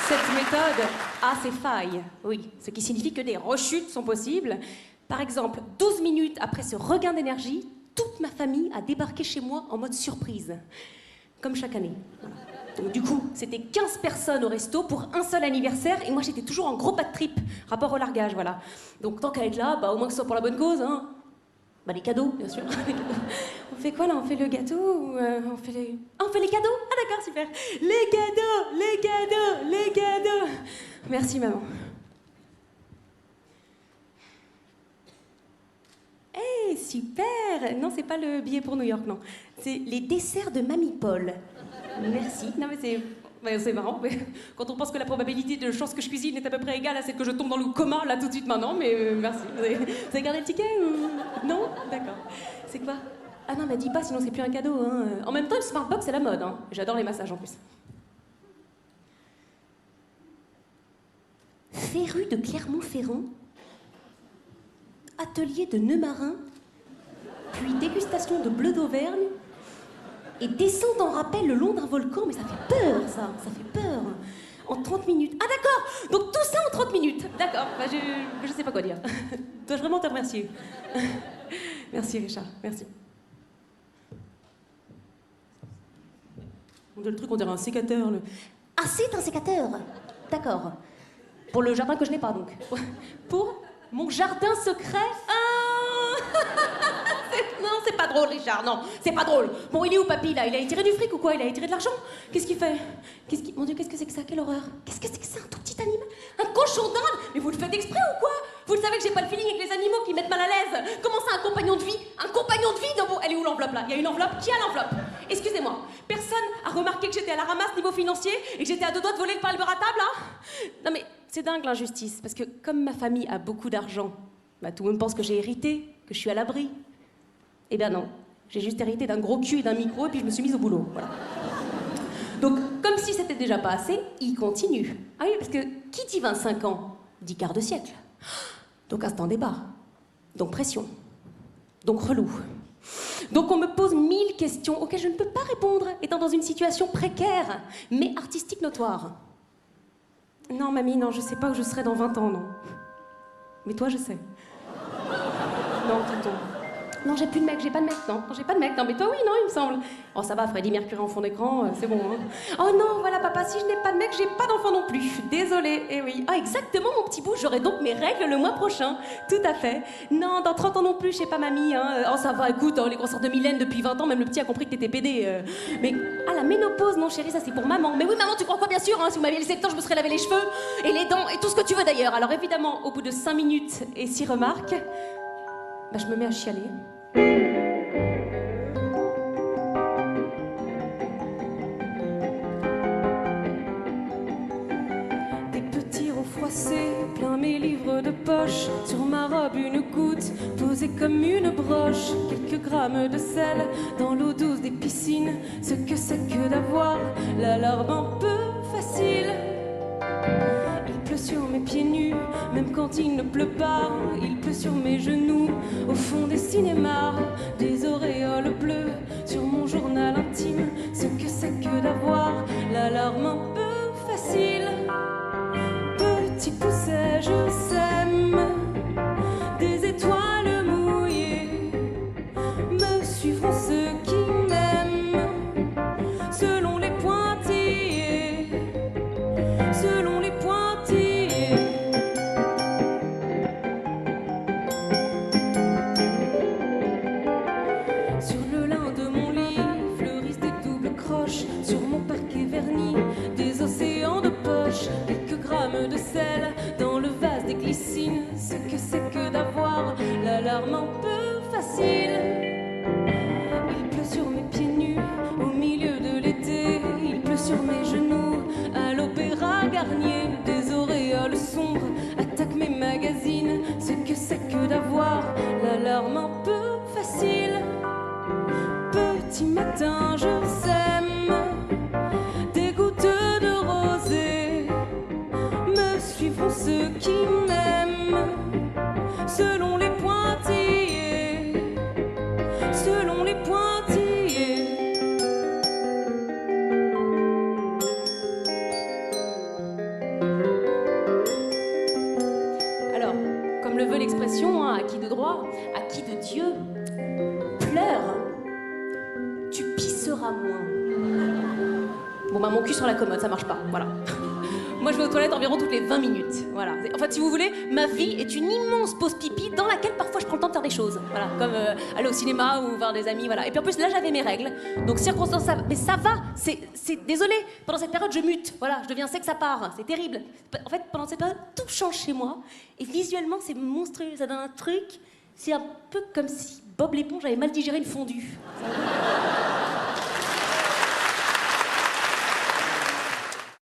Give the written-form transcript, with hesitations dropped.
Cette méthode a ses failles, oui, ce qui signifie que des rechutes sont possibles. Par exemple, 12 minutes après ce regain d'énergie, toute ma famille a débarqué chez moi en mode surprise, comme chaque année. Voilà. Donc du coup, c'était 15 personnes au resto pour un seul anniversaire, et moi j'étais toujours en gros bad trip, rapport au largage, voilà. Donc tant qu'à être là, bah au moins que ce soit pour la bonne cause, hein. Bah les cadeaux, bien sûr. On fait quoi là? On fait le gâteau ou on fait les... Ah, on fait les cadeaux? Ah d'accord, super. Les cadeaux, les cadeaux, les cadeaux. Merci maman. Eh, super. Non, c'est pas le billet pour New York, non. C'est les desserts de Mamie Paul. Merci. Non mais c'est marrant. Mais quand on pense que la probabilité de chance que je cuisine est à peu près égale à celle que je tombe dans le coma là tout de suite maintenant, mais merci. Vous avez gardé le ticket ou... Non? D'accord. C'est quoi? Ah non, mais dis pas, sinon c'est plus un cadeau. Hein. En même temps, le smartbox c'est la mode. Hein. J'adore les massages en plus. Féru de Clermont-Ferrand, atelier de nœuds marins, puis dégustation de bleu d'Auvergne, et descente en rappel le long d'un volcan, mais ça fait peur, ça fait peur. En 30 minutes. Ah d'accord, donc tout ça en 30 minutes. D'accord, bah, je sais pas quoi dire. Dois-je vraiment te remercier? Merci Richard, merci. On dirait le truc, on dirait un sécateur. Ah, c'est un sécateur. D'accord. Pour le jardin que je n'ai pas, donc. Pour mon jardin secret. Ah non, c'est pas drôle, Richard, non, c'est pas drôle. Bon, il est où, papy, là? Il a étiré du fric ou quoi? Il a étiré de l'argent? Qu'est-ce qu'il fait? Mon Dieu, qu'est-ce que c'est que ça? Quelle horreur! Qu'est-ce que c'est que ça? Un tout petit animal? Un cochon d'Inde? Mais vous le faites exprès ou quoi? Vous le savez que j'ai pas le feeling avec les animaux qui mettent mal à l'aise. Comment ça, un compagnon de vie? Un compagnon de vie? Non, bon, elle est où l'enveloppe, là? Il y a une enveloppe? Qui a l'enveloppe? Excusez-moi, personne a remarqué que j'étais à la ramasse niveau financier et que j'étais à deux doigts de voler le pain et le beurre à table, là? Non, mais c'est dingue, l'injustice, parce que comme ma famille a beaucoup d'argent, bah, tout le monde pense que j'ai hérité, que je suis à l'abri. Eh bien non, j'ai juste hérité d'un gros cul et d'un micro et puis je me suis mise au boulot, voilà. Donc, comme si c'était déjà pas assez, il continue. Ah oui, parce que qui dit 25 ans dit quart de siècle. Donc instant débat, donc pression, donc relou. Donc on me pose 1000 questions auxquelles je ne peux pas répondre, étant dans une situation précaire, mais artistique notoire. Non, mamie, non, je sais pas où je serai dans 20 ans, non. Mais toi, je sais. Non, tonton. Non, j'ai plus de mec, j'ai pas de mec, non. J'ai pas de mec, non, mais toi, oui, non, il me semble. Oh, ça va, Freddie Mercury en fond d'écran, c'est bon, hein. Oh non, voilà, papa, si je n'ai pas de mec, j'ai pas d'enfant non plus. Désolée, eh oui. Ah, exactement, mon petit bout, j'aurai donc mes règles le mois prochain. Tout à fait. Non, dans 30 ans non plus, je sais pas, mamie, hein. Oh, ça va, écoute, les concerts de Mylène depuis 20 ans, même le petit a compris que t'étais pédé. Mais, ah, la ménopause, non, chérie, ça c'est pour maman. Mais oui, maman, tu crois quoi, bien sûr, hein. Si vous m'aviez laissé le temps, je me serais lavé les cheveux, et les dents, et tout ce que tu veux d'ailleurs. Alors, évidemment, au bout de 5 minutes et 6 remarques, bah, je me mets à chialer. Plein mes livres de poche, sur ma robe une goutte posée comme une broche, quelques grammes de sel dans l'eau douce des piscines, ce que c'est que d'avoir l'alarme un peu facile. Il pleut sur mes pieds nus, même quand il ne pleut pas, il pleut sur mes genoux, au fond des cinémas, des auréoles bleues sur mon journal intime, ce que c'est que d'avoir l'alarme un peu facile. Petit pousset, je sème des étoiles mouillées. Me suivront ceux qui m'aiment, selon les pointillés, selon les pointillés. Sur le lin de mon lit fleurissent des doubles croches, sur mon parquet verni des océans de poche, quelques grammes de sel dans le vase des glycines, ce que c'est que d'avoir l'alarme un peu facile. Il pleut sur mes pieds nus au milieu de l'été, il pleut sur mes genoux à l'opéra Garnier, des auréoles sombres attaquent mes magazines, ce que c'est que d'avoir l'alarme un peu facile. Petit matin je sème des gouttes de rosée, me suivront ceux qui m'aiment, selon les pointillés, selon les pointillés. acquis de droit, acquis de Dieu. Pleure. Tu pisseras moins. Bon, bah, mon cul sur la commode, ça marche pas, voilà. Moi, je vais aux toilettes environ toutes les 20 minutes. Voilà. En fait, si vous voulez, ma vie est une immense pause pipi dans laquelle parfois je prends le temps de faire des choses. Voilà, comme aller au cinéma ou voir des amis, voilà. Et puis en plus, là, j'avais mes règles. Donc, circonstance, ça va. Mais ça va, c'est... Désolé, pendant cette période, je mute. Voilà, je deviens sexe à part. C'est terrible. En fait, pendant cette période, tout change chez moi. Et visuellement, c'est monstrueux. Ça donne un truc. C'est un peu comme si Bob l'éponge avait mal digéré une fondue.